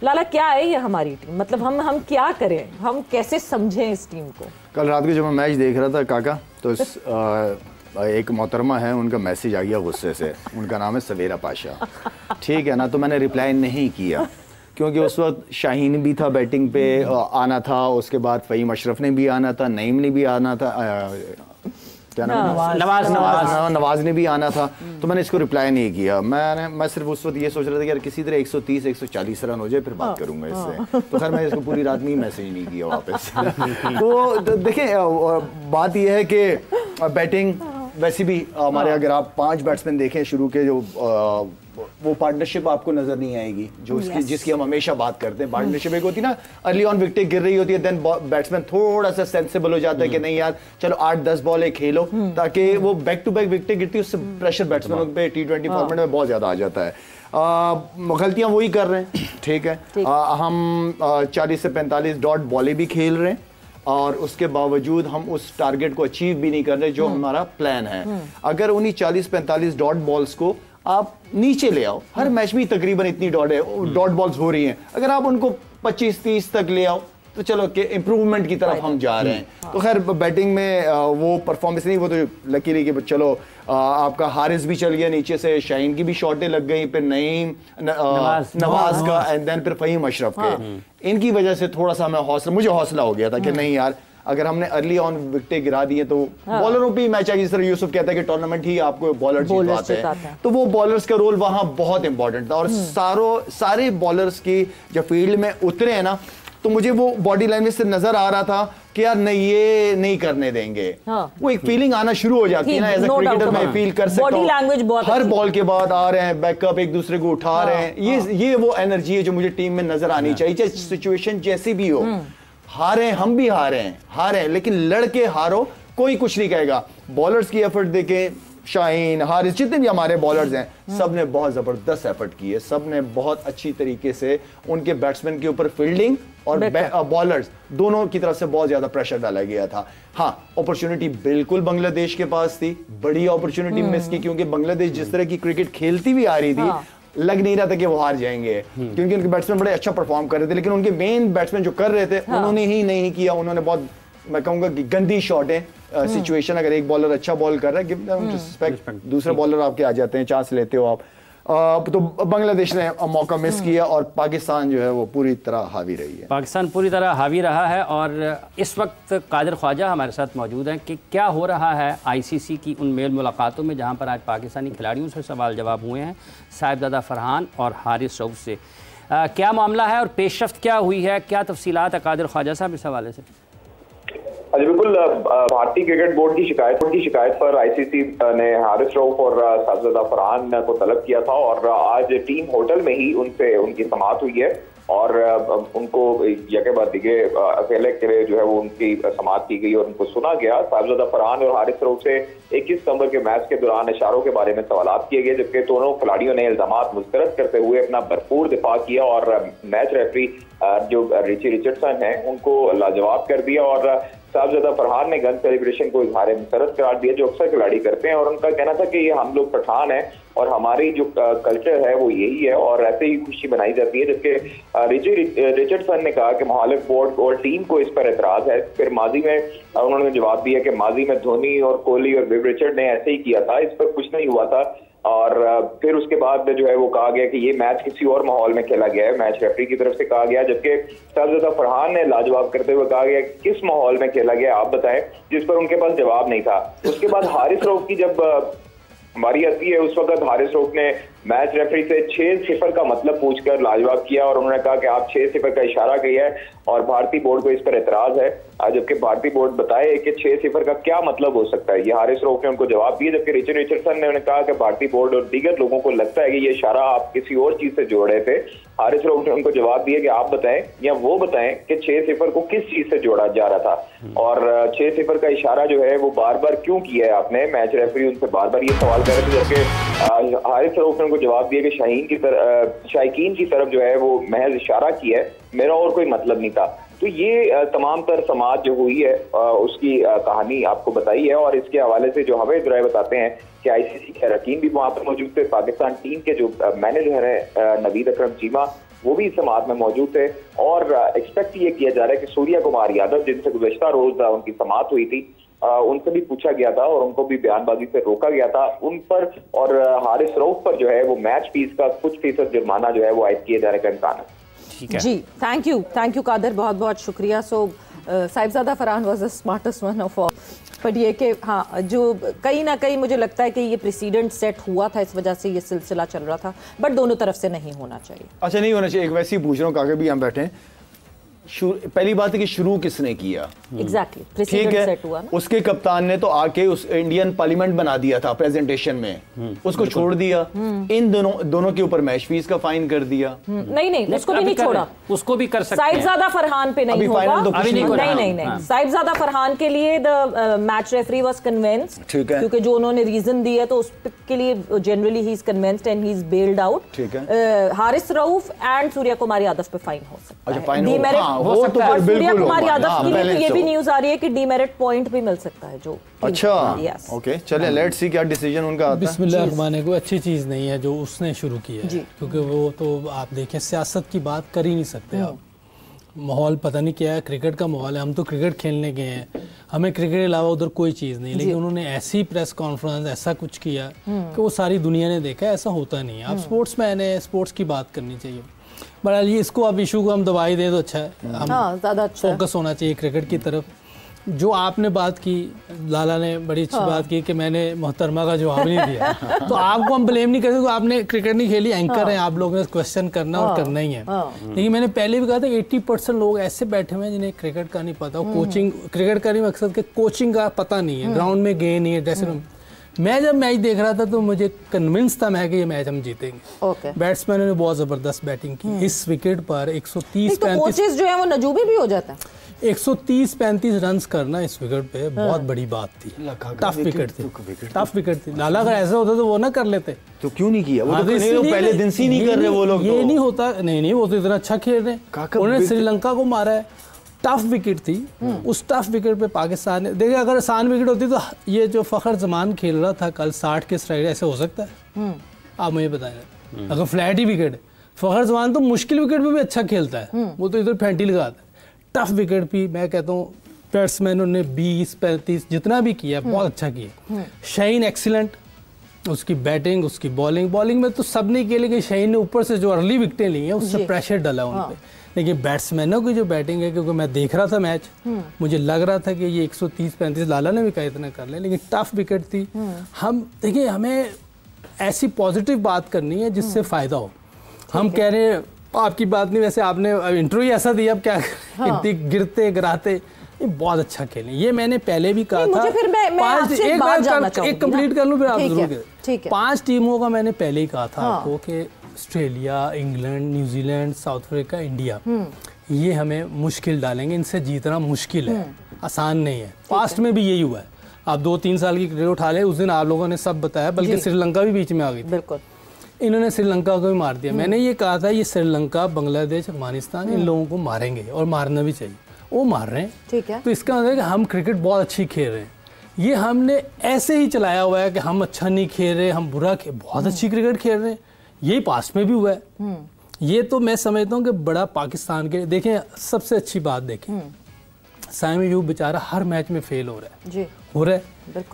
लाला क्या है ये हमारी टीम, मतलब हम क्या करें, हम कैसे समझें इस टीम को? कल रात को जब मैं मैच देख रहा था काका, तो एक मोहतरमा है, उनका मैसेज आ गया गुस्से से, उनका नाम है सवेरा पाशा, ठीक है ना। तो मैंने रिप्लाई नहीं किया क्योंकि उस वक्त शाहीन भी था बैटिंग पे आना था, उसके बाद फ़हीम अशरफ ने भी आना था, नईम ने भी आना था, क्या नाम, नवाज ने भी आना था। तो मैंने इसको रिप्लाई नहीं किया। मैं सिर्फ उस वक्त ये सोच रहा था कि यार किसी तरह 130 140 रन हो जाए फिर बात करूंगा इससे। तो खैर मैं इसको पूरी रात में मैसेज नहीं किया वापस। तो देखें, बात यह है कि बैटिंग वैसे भी हमारे, अगर आप 5 बैट्समैन देखें शुरू के, जो वो पार्टनरशिप आपको नजर नहीं आएगी जो जिसकी हम हमेशा बात करते हैं। पार्टनरशिप एक होती है ना, अर्ली ऑन विकेट गिर रही होती है, देन बैट्समैन थोड़ा सा सेंसिबल हो जाता है कि नहीं यार चलो 8-10 बॉल खेलो, ताकि वो बैक टू बैक विकेट गिरती है, उससे प्रेशर बैट्समैनों पे T20 फॉर्मेट में बहुत ज्यादा आ जाता है। गलतियां वही कर रहे हैं, ठीक है। हम 40 से 45 डॉट बॉलें भी खेल रहे हैं और उसके बावजूद हम उस टारगेट को अचीव भी नहीं कर रहे जो हमारा प्लान है। अगर उन्हीं 40-45 डॉट बॉल्स को आप नीचे ले आओ, हर मैच में तकरीबन इतनी डॉट बॉल्स हो रही हैं, अगर आप उनको 25-30 तक ले आओ तो चलो कि इम्प्रूवमेंट की तरफ हम जा रहे हैं। तो खैर बैटिंग में वो परफॉर्मेंस नहीं, वो तो लकी रही कि चलो आपका हारिस भी चल गया नीचे से, शाहीन की भी शॉटें लग गई, फिर नईम नवाज का, एंड देन फिर फ़हीम अशरफ के। इनकी वजह से थोड़ा सा मुझे हौसला हो गया था कि नहीं यार, अगर हमने अर्ली ऑन विकेटें गिरा दी है तो बॉलरों पे मैच आएगी। जिस तरह यूसुफ कहता है कि टूर्नामेंट ही आपको बॉलर जितवाते हैं, तो वो बॉलर्स का रोल वहां बहुत इंपॉर्टेंट था। और सारे बॉलर्स की जब फील्ड में उतरे हैं ना, तो मुझे वो बॉडी लैंग्वेज से नजर आ रहा था कि यार नहीं, ये नहीं करने देंगे। वो एक फीलिंग आना शुरू हो जाती है ना, एज ए क्रिकेटर मैं फील कर सकता हूं, हर बॉल के बाद आ रहे हैं बैकअप, एक दूसरे को उठा रहे हैं। ये वो एनर्जी है जो मुझे टीम में नजर आनी चाहिए, चाहे सिचुएशन जैसी भी हो। हारे हम भी हारे हैं, लेकिन लड़के हारो कोई कुछ नहीं कहेगा। बॉलर्स की एफर्ट देखें, शाहीन, हारिस, जितने भी हमारे बॉलर्स हैं, सब ने बहुत जबरदस्त एफर्ट की है, सब ने बहुत अच्छी तरीके से उनके बैट्समैन के ऊपर फील्डिंग और बॉलर्स दोनों की तरफ से बहुत ज्यादा प्रेशर डाला गया था। हाँ, अपॉर्चुनिटी बिल्कुल बांग्लादेश के पास थी, बड़ी अपॉर्चुनिटी मिस की, क्योंकि बांग्लादेश जिस तरह की क्रिकेट खेलती भी आ रही थी, लग नहीं रहा था कि वो हार जाएंगे, क्योंकि उनके बैट्समैन बड़े अच्छा परफॉर्म कर रहे थे। लेकिन उनके मेन बैट्समैन जो कर रहे थे, उन्होंने ही नहीं किया। उन्होंने बहुत, मैं कहूंगा कि गंदी शॉट है सिचुएशन। अगर एक बॉलर अच्छा बॉल कर रहा है, गिव देम रिस्पेक्ट, दूसरे बॉलर आपके आ जाते हैं, चांस लेते हो आप। तो बांग्लादेश ने मौका मिस किया और पाकिस्तान जो है वो पूरी तरह हावी रही है। पाकिस्तान पूरी तरह हावी रहा है। और इस वक्त कादिर ख्वाजा हमारे साथ मौजूद हैं कि क्या हो रहा है ICC की उन मेल मुलाकातों में, जहां पर आज पाकिस्तानी खिलाड़ियों से सवाल जवाब हुए हैं, साहिबजादा फरहान और हारिस रऊफ से। क्या मामला है और पेशरफ्त क्या हुई है, क्या तफसीलात है कादिर ख्वाजा साहब इस हवाले से? बिल्कुल, भारतीय क्रिकेट बोर्ड की शिकायत पर ICC ने हारिस रऊफ और साहिबजादा फरहान को तलब किया था और आज टीम होटल में ही उनसे उनकी समाअत हुई है और उनको यके बाद दिखे अकेले के लिए जो है वो उनकी समाअत की गई और उनको सुना गया। साहिबजादा फरहान और हारिस रऊफ से 21 सितंबर के मैच के दौरान इशारों के बारे में सवालात किए गए, जबकि दोनों खिलाड़ियों ने इल्जामात मुस्तरद करते हुए अपना भरपूर दिफा किया और मैच रेफरी जो रिची रिचर्डसन है उनको लाजवाब कर दिया। और साहिबजादा फरहान ने गन सेलिब्रेशन को इजहार मुसरत करार दिया, जो अक्सर खिलाड़ी करते हैं, और उनका कहना था कि ये हम लोग पठान हैं और हमारी जो कल्चर है वो यही है और ऐसे ही खुशी बनाई जाती है। जबकि रिची रिचर्डसन ने कहा कि मुखालिफ बोर्ड और टीम को इस पर एतराज है। फिर माजी में उन्होंने जवाब दिया कि माजी में धोनी और कोहली और विव रिचर्ड ने ऐसे ही किया था, इस पर कुछ नहीं हुआ था। और फिर उसके बाद जो है वो कहा गया कि ये मैच किसी और माहौल में खेला गया है, मैच रेफरी की तरफ से कहा गया। जबकि साहिबजादा फरहान ने लाजवाब करते हुए कहा गया किस माहौल में खेला गया आप बताएं, जिस पर उनके पास जवाब नहीं था। उसके बाद हारिस रऊफ की जब बारी आती है, उस वक्त हारिस रऊफ ने मैच रेफरी से 6-0 का मतलब पूछकर लाजवाब किया और उन्होंने कहा कि आप 6-0 का इशारा किया है और भारतीय बोर्ड को इस पर एतराज है। जबकि भारतीय बोर्ड बताए कि 6-0 का क्या मतलब हो सकता है, ये हारिस रऊफ ने उनको जवाब दिया। जबकि रिचर्ड रिचर्डसन ने उन्हें कहा कि भारतीय बोर्ड और दीगर लोगों को लगता है कि ये इशारा आप किसी और चीज से जोड़ रहे थे। हारिस रऊफ ने उनको जवाब दिया कि आप बताएं या वो बताएं कि 6-0 को किस चीज से जोड़ा जा रहा था और 6-0 का इशारा जो है वो बार बार क्यों किया है आपने। मैच रेफरी उनसे बार बार ये सवाल कर रहे थे। जबकि हारिस रऊफ ने उनको जवाब दिया कि शाहीन की तरफ जो है वो महज इशारा किया है, मेरा और कोई मतलब नहीं था। तो ये तमाम तर समाज जो हुई है उसकी कहानी आपको बताई है। और इसके हवाले से जो हमें दुराए बताते हैं कि ICC के अरकान भी वहाँ पर मौजूद थे। पाकिस्तान टीम के जो मैनेजर है नवीद अकरम चीमा, वो भी इस समाअत में मौजूद थे। और एक्सपेक्ट ये किया जा रहा है कि सूर्या कुमार यादव, जिनसे गुज़श्ता रोज उनकी समाअत हुई थी, उनसे भी पूछा गया था और उनको भी बयानबाजी से रोका गया था, उन पर और हारिस रऊफ पर जो है वो मैच फीस का कुछ फीसद जुर्माना जो है वो आयद किए जाने का इम्कान है। ठीक है जी, थैंक यू कादर, बहुत बहुत शुक्रिया। So Sahibzada Farhan was the smartest one of all, but ये कि हाँ, जो कहीं ना कहीं मुझे लगता है कि ये प्रेसिडेंट सेट हुआ था, इस वजह से ये सिलसिला चल रहा था, बट दोनों तरफ से नहीं होना चाहिए। अच्छा, नहीं होना चाहिए। एक वैसे ही पूछ रहा हूँ, काके भी हम बैठे हैं, पहली बात है कि शुरू किसने किया? एग्जैक्टली, ठीक है, उसके कप्तान ने तो आके उस इंडियन पार्लियामेंट बना दिया था प्रेजेंटेशन में, उसको छोड़ दिया। इन दोनों के ऊपर मैच फीस का फाइन कर दिया। नहीं, उसको भी नहीं छोड़ा, उसको भी कर सकते हैं। साहिबजादा फरहान पे नहीं होगा। तो नहीं, साहिबजादा फरहान के लिए the match referee was convinced, क्योंकि जो उन्होंने रीजन दिया तो उसके लिए generally he is convinced and he is bowled out. ठीक है, हारिस रऊफ एंड सूर्या कुमार यादव पे फाइन हो सकता है। अच्छा, फाइन हो सकता है। सूर्या कुमार यादव के लिए तो ये भी न्यूज आ रही है कि डीमेरिट पॉइंट भी मिल सकता है जो। अच्छा, ओके, चलिए लेट्स सी क्या डिसीजन उनका आता है। बिस्मिल्लाह, कोई अच्छी चीज़ नहीं है जो उसने शुरू किया है, क्योंकि वो तो आप देखें सियासत की बात कर ही नहीं सकते आप। माहौल पता नहीं क्या है, क्रिकेट का माहौल है, हम तो क्रिकेट खेलने गए हैं, हमें क्रिकेट के अलावा उधर कोई चीज़ नहीं, लेकिन उन्होंने ऐसी प्रेस कॉन्फ्रेंस ऐसा कुछ किया कि वो सारी दुनिया ने देखा। ऐसा होता नहीं है। आप स्पोर्ट्समैन है, स्पोर्ट्स की बात करनी चाहिए। बट ये इसको अब इशू को हम दवाई दें तो अच्छा है, हम ज़्यादा अच्छा फोकस होना चाहिए क्रिकेट की तरफ। जो आपने बात की, लाला ने बड़ी अच्छी बात की कि मैंने मोहतरमा का जवाब नहीं दिया, तो आपको हम ब्लेम नहीं करते, आपने क्रिकेट नहीं खेली, एंकर हैं आप, लोगों ने क्वेश्चन करना और करना ही है। लेकिन मैंने पहले भी कहा था 80% लोग ऐसे बैठे हुए हैं जिन्हें क्रिकेट का नहीं पता, कोचिंग क्रिकेट का नहीं, मकसद के कोचिंग का पता नहीं है, ग्राउंड में गए नहीं है, ड्रेसिंग रूम। मैं जब मैच देख रहा था तो मुझे कन्विंस था मैं कि ये मैच हम जीतेंगे। बैट्समैनों ने बहुत ज़बरदस्त बैटिंग की। इस विकेट पर 130-35 जो है वो नजूबी भी हो जाता है। 130-35 रन करना इस विकेट पे बहुत बड़ी बात थी। टफ विकेट थी। लाला अगर ऐसा होता तो वो ना कर लेते, तो क्यों नहीं किया? वो तो पहले दिन से नहीं कर रहे वो लोग। ये नहीं होता, नहीं वो तो इतना अच्छा खेल रहे हैं। उन्होंने श्रीलंका को मारा है, टफ विकेट थी। उस टफ विकेट पे पाकिस्तान ने, देखिए अगर आसान विकेट होती तो ये जो फखर जमान खेल रहा था कल 60 के स्ट्राइक, ऐसे हो सकता है? आप मुझे बताएं। अगर फ्लैट ही विकेट, फखर जमान तो मुश्किल विकेट पे भी अच्छा खेलता है, वो तो इधर फैंटी लगाता है। टफ विकेट भी मैं कहता हूँ बैट्समैनों ने 20-35 जितना भी किया बहुत अच्छा किया। शाहीन एक्सीलेंट, उसकी बैटिंग, उसकी बॉलिंग में तो सब ने किया, लेकिन शाहीन ने ऊपर से जो अर्ली विकेटें ली हैं उससे प्रेशर डाला उन पर। लेकिन बैट्समैनों की जो बैटिंग है, क्योंकि मैं देख रहा था मैच, मुझे लग रहा था कि ये 130-35, लाला ने भी कहा इतना कर ले, लेकिन टफ विकेट थी। हम देखिए, हमें ऐसी पॉजिटिव बात करनी है जिससे फ़ायदा हो। हम कह रहे हैं आपकी बात नहीं, वैसे आपने इंटरव्यू ऐसा दिया, अब क्या इतनी गिरते गिराते, ये बहुत अच्छा खेलें, ये मैंने पहले भी कहा था। फिर मैं एक कंप्लीट कर लूँ फिर आप जरूर। 5 टीमों का मैंने पहले ही कहा था आपको कि Australia, England, New Zealand, south Africa, India, ये हमें मुश्किल डालेंगे, इनसे जीतना मुश्किल है, आसान नहीं है। पास्ट में भी यही हुआ है। आप 2-3 साल की क्रिकेट उठा ले, उस दिन आप लोगों ने सब बताया, बल्कि श्रीलंका भी बीच में आ गई। बिल्कुल, इन्होंने श्रीलंका को भी मार दिया। मैंने ये कहा था ये श्रीलंका, बांग्लादेश, अफगानिस्तान, इन लोगों को मारेंगे और मारना भी चाहिए, वो मार रहे हैं। ठीक है, तो इसका मतलब है कि हम क्रिकेट बहुत अच्छी खेल रहे हैं। ये हमने ऐसे ही चलाया हुआ है कि हम अच्छा नहीं खेल रहे, हम बुरा बहुत अच्छी क्रिकेट खेल रहे हैं, यही पास्ट में भी हुआ है। ये तो मैं समझता हूँ कि बड़ा पाकिस्तान के, देखें सबसे अच्छी बात देखें, साइम अयूब बेचारा हर मैच में फेल हो रहा है जी, हो रहा है,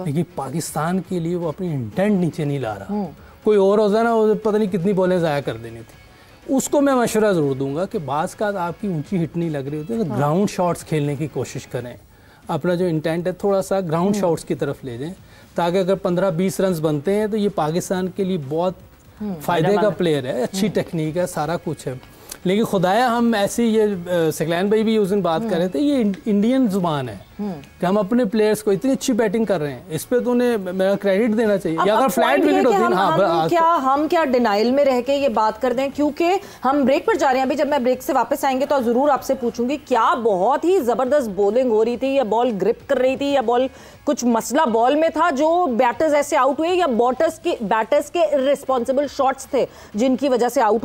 लेकिन पाकिस्तान के लिए वो अपनी इंटेंट नीचे नहीं ला रहा। कोई और होता ना, वो पता नहीं कितनी बॉलें ज़ाया कर देनी थी। उसको मैं मशवरा ज़रूर दूंगा कि बाज़ का आपकी ऊंची हिट नहीं लग रही होती है तो ग्राउंड शॉट्स खेलने की कोशिश करें। अपना जो इंटेंट है थोड़ा सा ग्राउंड शॉट्स की तरफ ले जाएं, ताकि अगर 15-20 रन बनते हैं तो ये पाकिस्तान के लिए बहुत फ़ायदे का प्लेयर है, अच्छी टेक्निक है, सारा कुछ है। लेकिन खुदाया हम ऐसी, ये सकलैन भाई भी उस दिन बात कर रहे थे, ये इंडियन जुबान है कि हम अपने प्लेयर्स को इतनी अच्छी बैटिंग कर रहे हैं, इस पे तो उन्हें मेरा क्रेडिट देना चाहिए। या अगर फ्लैट विकेट होती है, हम क्या डिनाइल में रह के ये बात कर दें, क्योंकि हम ब्रेक पर जा रहे हैं। अभी जब मैं ब्रेक से वापस आएंगे तो जरूर आपसे पूछूंगी, क्या बहुत ही जबरदस्त बॉलिंग हो रही थी, या बॉल ग्रिप कर रही थी, या बॉल कुछ मसला बॉल में था जो बैटर्स ऐसे आउट हुए, या बैटर्स के रिस्पॉन्सिबल शॉट्स थे जिनकी वजह से आउट